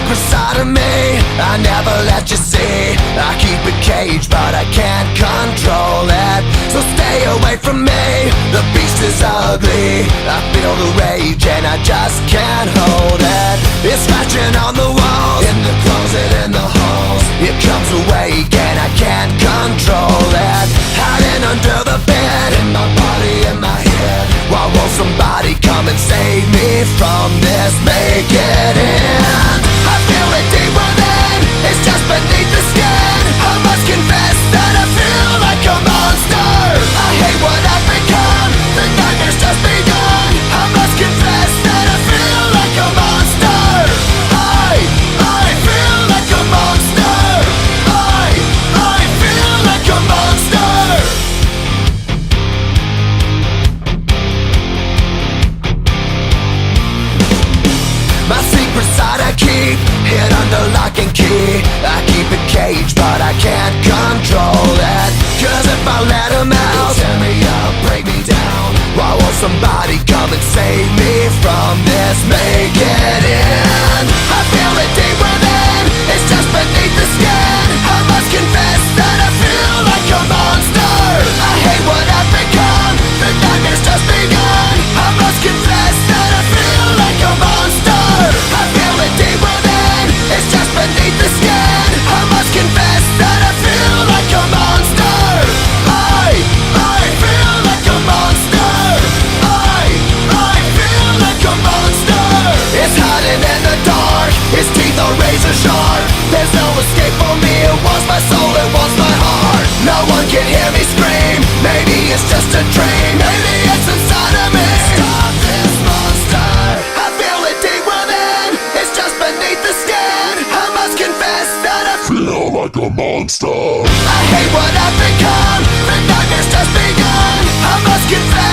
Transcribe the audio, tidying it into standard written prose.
secret side of me I never let you see. I keep it caged but I can't control it. So stay away from me, the beast is ugly. I feel the rage and I just can't hold it. It's scratching on the walls, in the closet, in the halls. It comes awake and I can't control it. Hiding under the bed, in my body, in my head. Why won't somebody come and save me from this? Make it end. I feel it deep within, it's just beneath the skin. I must confess that I feel like a monster. I hate what I've become, the nightmare's just begun. I must confess that I feel like a monster. I feel like a monster. I feel like a monster. My secret side I keep hid under lock and key. I keep it caged but I can't control it. Cause if I let him out, he'll tear me up, break me down. Why won't somebody come and save me from this? Make it end. I feel it deep within, it's just beneath the skin. I must confess that I feel like a monster. I hate what I've become, the nightmare's just begun. I must confess that I feel like a monster. I feel it deep within, it's just beneath the skin. I must confess that I feel like a monster. I feel like a monster. I feel like a monster. It's hiding in the dark, its teeth are razor sharp. There's no escape for me, it wants my soul, it wants my heart. No one can hear me scream, maybe it's just a dream. Maybe it's inside of me. Stop this monster. I feel it deep within, it's just beneath the skin. I must confess that I feel like a monster. I hate what I've become, the nightmare's just begun. I must confess